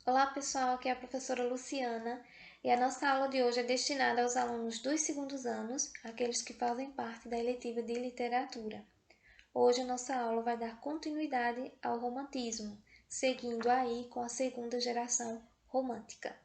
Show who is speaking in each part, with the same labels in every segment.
Speaker 1: Olá pessoal, aqui é a professora Luciana e a nossa aula de hoje é destinada aos alunos dos segundos anos, aqueles que fazem parte da eletiva de literatura. Hoje a nossa aula vai dar continuidade ao romantismo, seguindo aí com a segunda geração romântica.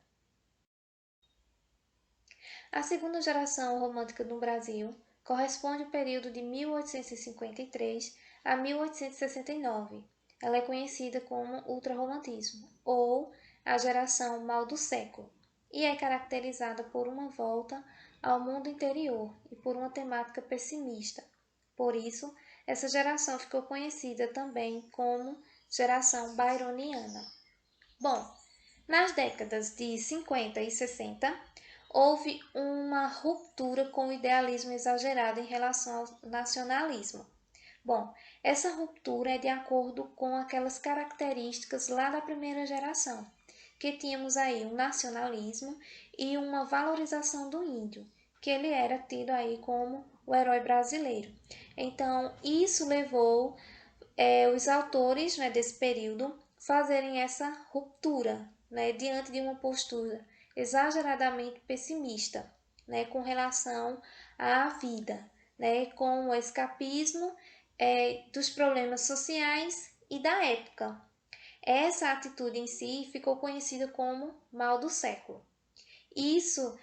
Speaker 1: A segunda geração romântica no Brasil corresponde ao período de 1853 a 1869. Ela é conhecida como ultrarromantismo ou a geração mal do século e é caracterizada por uma volta ao mundo interior e por uma temática pessimista. Por isso, essa geração ficou conhecida também como geração byroniana. Bom, nas décadas de 50 e 60, houve uma ruptura com o idealismo exagerado em relação ao nacionalismo. Bom, essa ruptura é de acordo com aquelas características lá da primeira geração, que tínhamos aí um nacionalismo e uma valorização do índio, que ele era tido aí como o herói brasileiro. Então, isso levou os autores, desse período fazerem essa ruptura, diante de uma postura exageradamente pessimista, com relação à vida, com o escapismo dos problemas sociais e da época. Essa atitude em si ficou conhecida como mal do século. Isso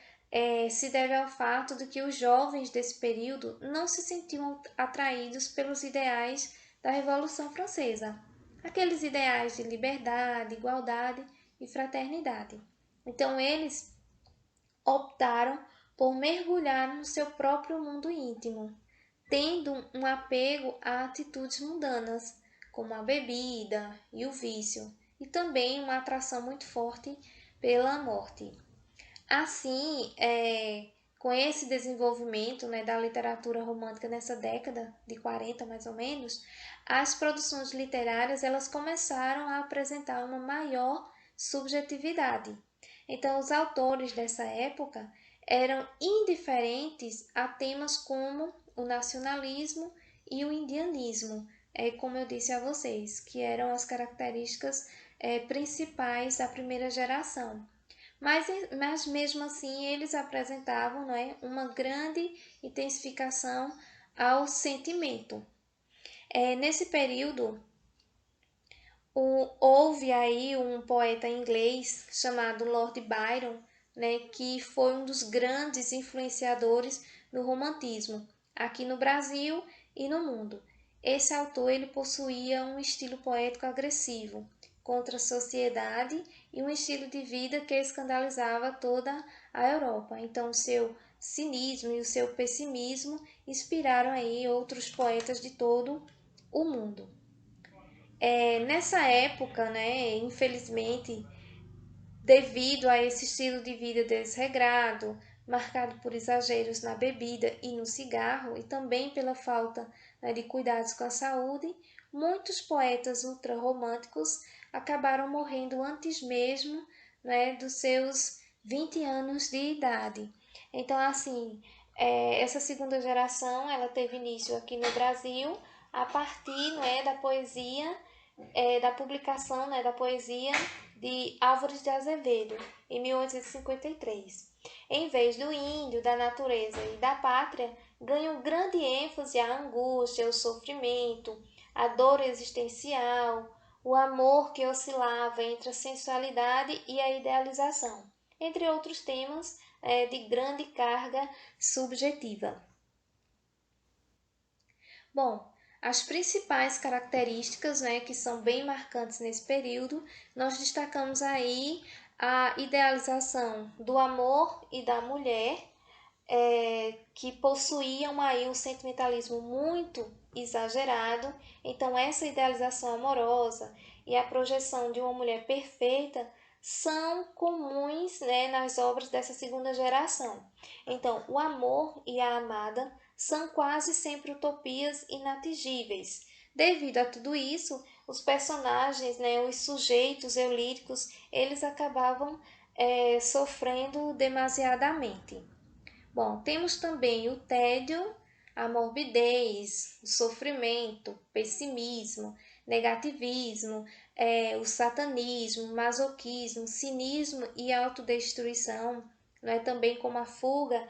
Speaker 1: se deve ao fato de que os jovens desse período não se sentiam atraídos pelos ideais da Revolução Francesa, aqueles ideais de liberdade, igualdade e fraternidade. Então, eles optaram por mergulhar no seu próprio mundo íntimo, tendo um apego a atitudes mundanas, como a bebida e o vício, e também uma atração muito forte pela morte. Assim, com esse desenvolvimento da literatura romântica nessa década de 40 mais ou menos, as produções literárias elas começaram a apresentar uma maior subjetividade. Então, os autores dessa época eram indiferentes a temas como o nacionalismo e o indianismo, como eu disse a vocês, que eram as características principais da primeira geração. Mas mesmo assim eles apresentavam uma grande intensificação ao sentimento. Nesse período, houve aí um poeta inglês chamado Lord Byron, que foi um dos grandes influenciadores no romantismo, aqui no Brasil e no mundo. Esse autor ele possuía um estilo poético agressivo contra a sociedade e um estilo de vida que escandalizava toda a Europa. Então, o seu cinismo e o seu pessimismo inspiraram aí outros poetas de todo o mundo. Nessa época, infelizmente, devido a esse estilo de vida desregrado, marcado por exageros na bebida e no cigarro, e também pela falta de cuidados com a saúde, muitos poetas ultrarromânticos acabaram morrendo antes mesmo dos seus 20 anos de idade. Então, assim, essa segunda geração ela teve início aqui no Brasil a partir da poesia da publicação da poesia de Álvares de Azevedo, em 1853. Em vez do índio, da natureza e da pátria, ganham grande ênfase a angústia, o sofrimento, a dor existencial, o amor que oscilava entre a sensualidade e a idealização, entre outros temas de grande carga subjetiva. Bom, as principais características, que são bem marcantes nesse período, nós destacamos aí a idealização do amor e da mulher, que possuíam aí um sentimentalismo muito exagerado. Então, essa idealização amorosa e a projeção de uma mulher perfeita são comuns nas obras dessa segunda geração. Então, o amor e a amada são quase sempre utopias inatingíveis. Devido a tudo isso, os personagens, os sujeitos eulíricos, eles acabavam sofrendo demasiadamente. Bom, temos também o tédio, a morbidez, o sofrimento, pessimismo, negativismo, o satanismo, masoquismo, cinismo e autodestruição, né, também como a fuga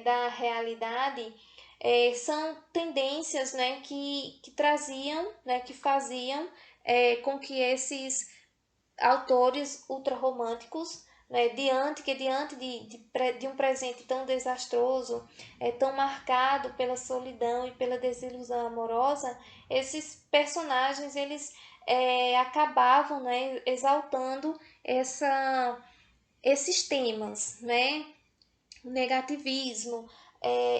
Speaker 1: da realidade, são tendências, né, que traziam, né, que faziam com que esses autores ultrarromânticos, né, diante de um presente tão desastroso, tão marcado pela solidão e pela desilusão amorosa, esses personagens eles acabavam, né, exaltando esses temas, né, o negativismo,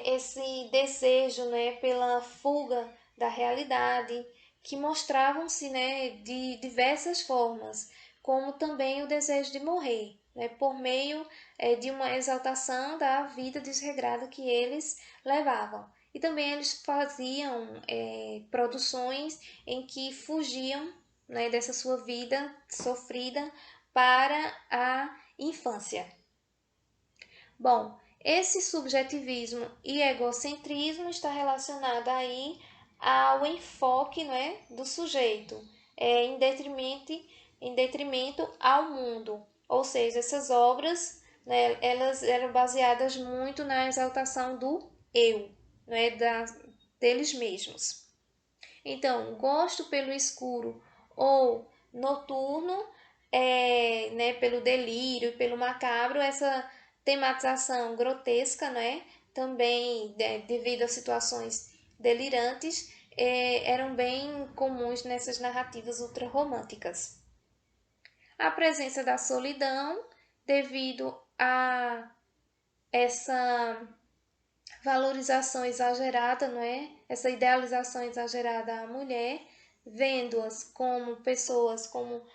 Speaker 1: esse desejo, né, pela fuga da realidade, que mostravam-se, né, de diversas formas, como também o desejo de morrer, né, por meio de uma exaltação da vida desregrada que eles levavam. E também eles faziam produções em que fugiam, né, dessa sua vida sofrida para a infância. Bom, esse subjetivismo e egocentrismo está relacionado aí ao enfoque, né, do sujeito, em detrimento ao mundo. Ou seja, essas obras, né, elas eram baseadas muito na exaltação do eu, né, deles mesmos. Então, gosto pelo escuro ou noturno, né, pelo delírio, pelo macabro, essa tematização grotesca, né, também devido a situações delirantes, eram bem comuns nessas narrativas ultrarromânticas. A presença da solidão, devido a essa valorização exagerada, não é? Essa idealização exagerada à mulher, vendo-as como pessoas, como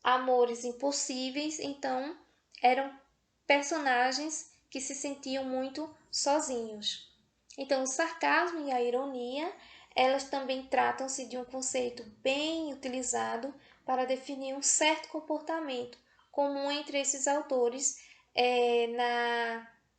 Speaker 1: amores impossíveis, então eram personagens que se sentiam muito sozinhos. Então, o sarcasmo e a ironia, elas também tratam-se de um conceito bem utilizado para definir um certo comportamento comum entre esses autores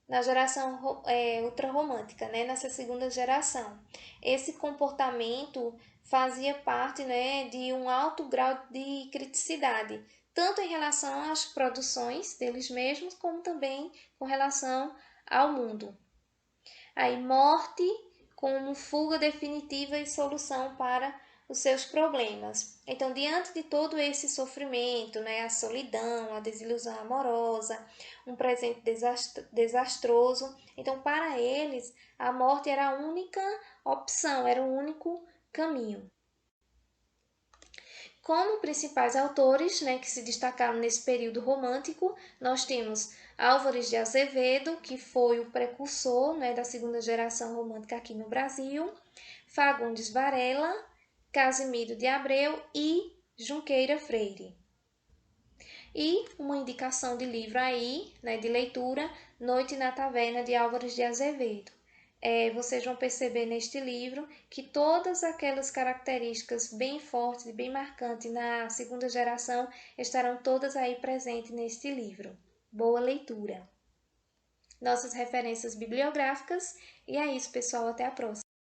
Speaker 1: na geração ultrarromântica, né, nessa segunda geração. Esse comportamento fazia parte, né, de um alto grau de criticidade, tanto em relação às produções deles mesmos, como também com relação ao mundo. Aí, morte como fuga definitiva e solução para os seus problemas. Então, diante de todo esse sofrimento, né, a solidão, a desilusão amorosa, um presente desastroso, então para eles a morte era a única opção, era o único caminho. Como principais autores, né, que se destacaram nesse período romântico, nós temos Álvares de Azevedo, que foi o precursor, né, da segunda geração romântica aqui no Brasil, Fagundes Varela, Casimiro de Abreu e Junqueira Freire. E uma indicação de livro aí, né, de leitura, Noite na Taverna, de Álvares de Azevedo. Vocês vão perceber neste livro que todas aquelas características bem fortes e bem marcantes na segunda geração estarão todas aí presentes neste livro. Boa leitura! Nossas referências bibliográficas, e é isso, pessoal, até a próxima!